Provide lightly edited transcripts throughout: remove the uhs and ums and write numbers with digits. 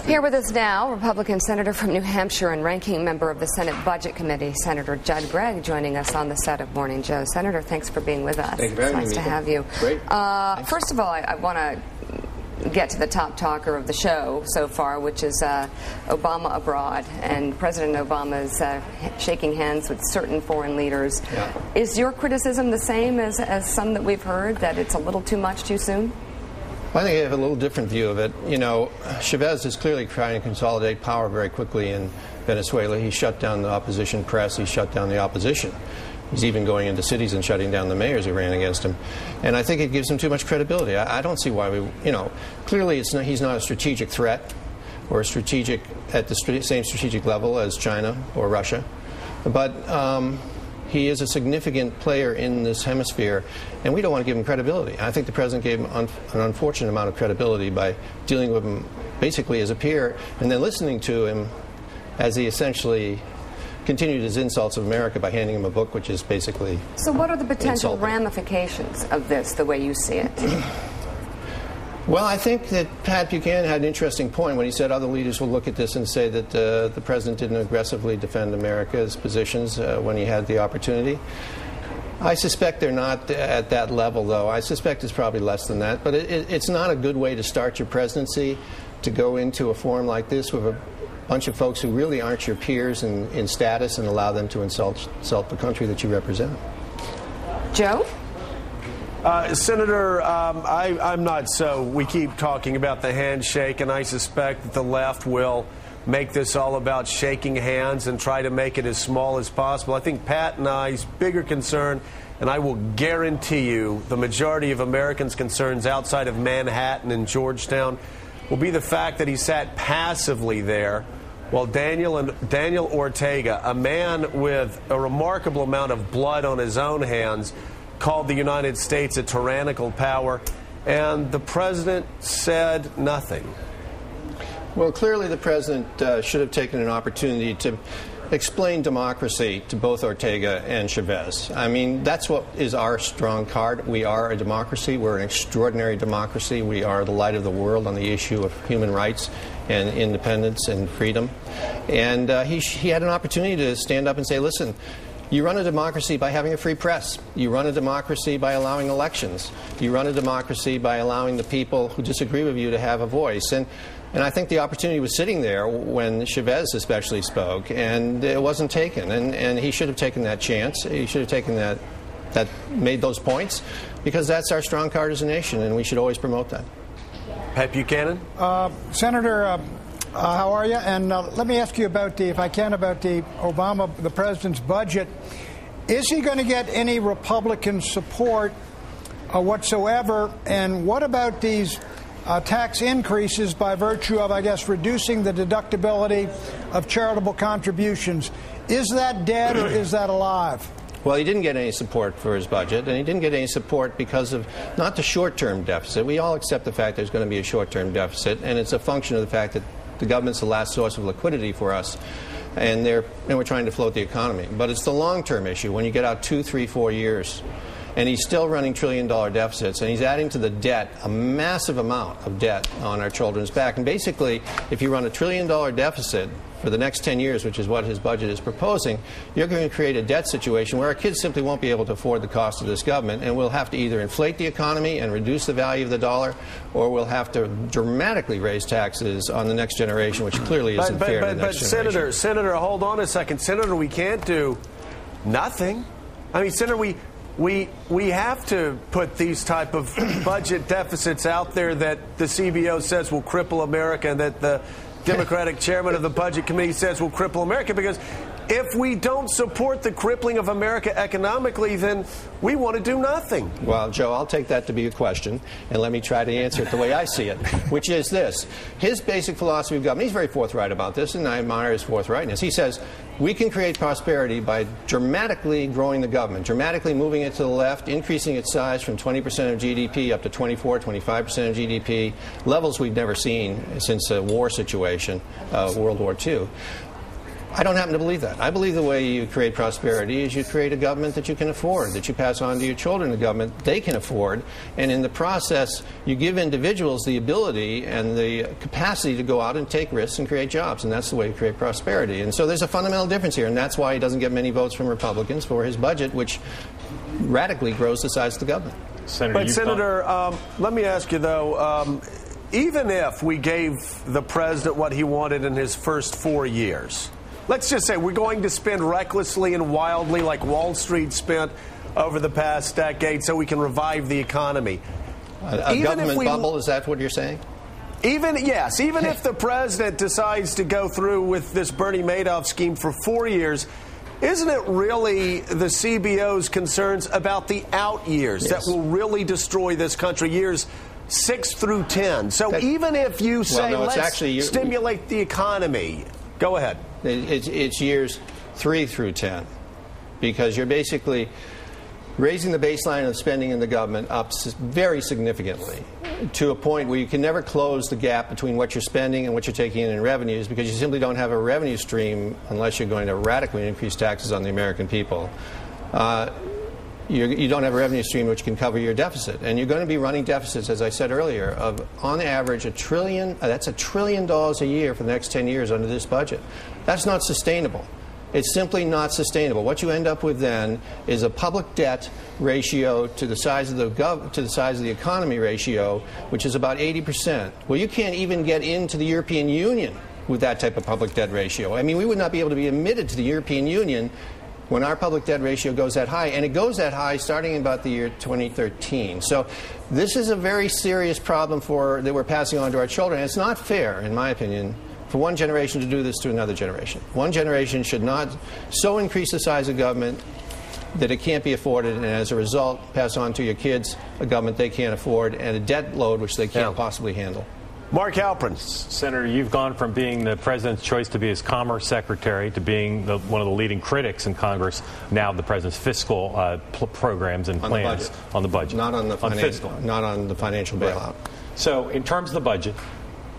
Here with us now, Republican Senator from New Hampshire and ranking member of the Senate Budget Committee, Senator Sen Gregg, joining us on the set of Morning Joe. Senator, thanks for being with us. Thank you very much. It's nice to have you. Great. First of all, I want to get to the top talker of the show so far, which is Obama abroad. And President Obama is shaking hands with certain foreign leaders. Yeah. Is your criticism the same as some that we've heard, that it's a little too much too soon? I think I have a little different view of it. You know, Chavez is clearly trying to consolidate power very quickly in Venezuela. He shut down the opposition press. He shut down the opposition. He's even going into cities and shutting down the mayors who ran against him. And I think it gives him too much credibility. I don't see why we, you know, clearly he's not a strategic threat or a strategic at the same strategic level as China or Russia. But he is a significant player in this hemisphere, and we don't want to give him credibility. I think the president gave him an unfortunate amount of credibility by dealing with him basically as a peer and then listening to him as he essentially continued his insults of America by handing him a book which is basically So what are the potential insulting. Ramifications of this, the way you see it? Well, I think that Pat Buchanan had an interesting point when he said other leaders will look at this and say that the president didn't aggressively defend America's positions when he had the opportunity. I suspect they're not at that level, though. I suspect it's probably less than that. But it's not a good way to start your presidency, to go into a forum like this with a bunch of folks who really aren't your peers in status and allow them to insult the country that you represent. Joe? Senator, I'm not so. We keep talking about the handshake, and I suspect that the left will make this all about shaking hands and try to make it as small as possible. I think Pat and I's bigger concern, and I will guarantee you the majority of Americans' concerns outside of Manhattan and Georgetown, will be the fact that he sat passively there while Daniel Ortega, a man with a remarkable amount of blood on his own hands, called the United States a tyrannical power, and the president said nothing. Well, clearly the president should have taken an opportunity to explain democracy to both Ortega and Chavez. I mean, that's what is our strong card. We are a democracy. We're an extraordinary democracy. We are the light of the world on the issue of human rights and independence and freedom. And he had an opportunity to stand up and say, listen, you run a democracy by having a free press. You run a democracy by allowing elections. You run a democracy by allowing the people who disagree with you to have a voice. And I think the opportunity was sitting there when Chavez especially spoke, and it wasn't taken. And he should have taken that chance. He should have taken that made those points, because that's our strong card as a nation, and we should always promote that. Pat Buchanan? Senator, how are you? And let me ask you about if I can, about the Obama, the president's budget. Is he going to get any Republican support whatsoever? And what about these tax increases by virtue of, I guess, reducing the deductibility of charitable contributions? Is that dead or is that alive? Well, he didn't get any support for his budget, and he didn't get any support because of not the short-term deficit. We all accept the fact there's going to be a short-term deficit, and it's a function of the fact that the government's the last source of liquidity for us, and we're trying to float the economy. But it's the long-term issue. When you get out 2, 3, 4 years, and he's still running trillion-dollar deficits, and he's adding to the debt a massive amount of debt on our children's back. And basically, if you run a trillion-dollar deficit for the next 10 years, which is what his budget is proposing, you're going to create a debt situation where our kids simply won't be able to afford the cost of this government, and we'll have to either inflate the economy and reduce the value of the dollar, or we'll have to dramatically raise taxes on the next generation, which clearly isn't fair to the next generation. Senator, hold on a second. Senator, we can't do nothing. I mean, Senator, we have to put these type of budget deficits out there that the CBO says will cripple America, and that the Democratic chairman of the Budget Committee says will cripple America, because if we don't support the crippling of America economically, then we want to do nothing. Well, Joe, I'll take that to be a question, and let me try to answer it the way I see it, which is this. His basic philosophy of government, he's very forthright about this, and I admire his forthrightness. He says, we can create prosperity by dramatically growing the government, dramatically moving it to the left, increasing its size from 20% of GDP up to 24, 25% of GDP, levels we've never seen since a war situation, World War II. I don't happen to believe that. I believe the way you create prosperity is you create a government that you can afford, that you pass on to your children a government they can afford, and in the process you give individuals the ability and the capacity to go out and take risks and create jobs, and that's the way you create prosperity. And so there's a fundamental difference here, and that's why he doesn't get many votes from Republicans for his budget, which radically grows the size of the government. Senator, let me ask you, though, even if we gave the president what he wanted in his first 4 years, let's just say we're going to spend recklessly and wildly like Wall Street spent over the past decade so we can revive the economy. A government bubble, is that what you're saying? Even if the president decides to go through with this Bernie Madoff scheme for 4 years, isn't it really the CBO's concerns about the out years that will really destroy this country, years 6 through 10? So even if you say, let's stimulate the economy, go ahead. It's years 3 through 10, because you're basically raising the baseline of spending in the government up very significantly to a point where you can never close the gap between what you're spending and what you're taking in revenues, because you simply don't have a revenue stream unless you're going to radically increase taxes on the American people. You don't have a revenue stream which can cover your deficit, and you're going to be running deficits, as I said earlier, of on average $1 trillion. That's $1 trillion a year for the next 10 years under this budget. That's not sustainable. It's simply not sustainable. What you end up with then is a public debt ratio to the size of the economy ratio, which is about 80%. Well, you can't even get into the European Union with that type of public debt ratio. I mean, we would not be able to be admitted to the European Union when our public debt ratio goes that high, and it goes that high starting in about the year 2013. So this is a very serious problem that we're passing on to our children. And it's not fair, in my opinion, for one generation to do this to another generation. One generation should not so increase the size of government that it can't be afforded, and as a result pass on to your kids a government they can't afford and a debt load which they can't possibly handle. Mark Halperin. Senator, you've gone from being the president's choice to be his commerce secretary to being one of the leading critics in Congress, now the president's fiscal programs and plans on the budget. Not on the financial bailout. So in terms of the budget,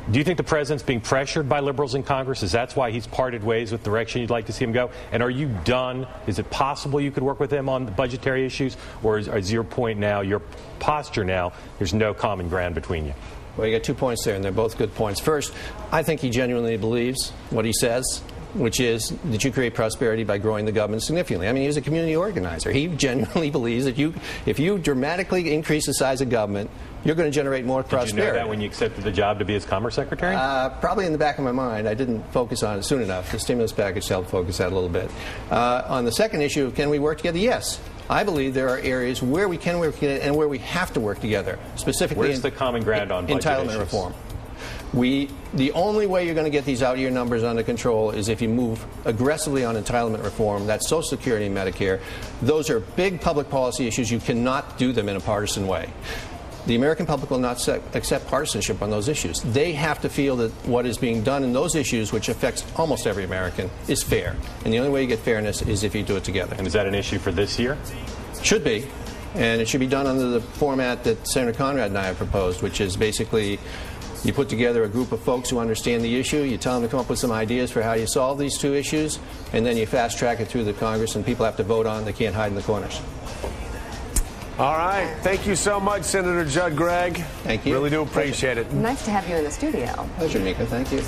do you think the president's being pressured by liberals in Congress? Is that why he's parted ways with the direction you'd like to see him go? And are you done? Is it possible you could work with him on the budgetary issues? Or is your point now, your posture now, there's no common ground between you? Well, you got 2 points there, and they're both good points. First, I think he genuinely believes what he says, which is that you create prosperity by growing the government significantly. I mean, he was a community organizer. He genuinely believes that if you dramatically increase the size of government, you're going to generate more prosperity. Did you know that when you accepted the job to be his commerce secretary? Probably in the back of my mind. I didn't focus on it soon enough. The stimulus package helped focus that a little bit. On the second issue of can we work together? Yes. I believe there are areas where we can work together and where we have to work together, specifically Where's the common ground on budget entitlement issues? reform. The only way you're going to get these out-year numbers under control is if you move aggressively on entitlement reform. That's Social Security and Medicare. Those are big public policy issues. You cannot do them in a partisan way. The American public will not accept partisanship on those issues. They have to feel that what is being done in those issues, which affects almost every American, is fair. And the only way you get fairness is if you do it together. And is that an issue for this year? Should be. And it should be done under the format that Senator Conrad and I have proposed, which is basically you put together a group of folks who understand the issue, you tell them to come up with some ideas for how you solve these two issues, and then you fast-track it through the Congress, and people have to vote on it. They can't hide in the corners. All right. Thank you so much, Senator Judd Gregg. Thank you. Really do appreciate it. Nice to have you in the studio. Pleasure, Mika. Thank you.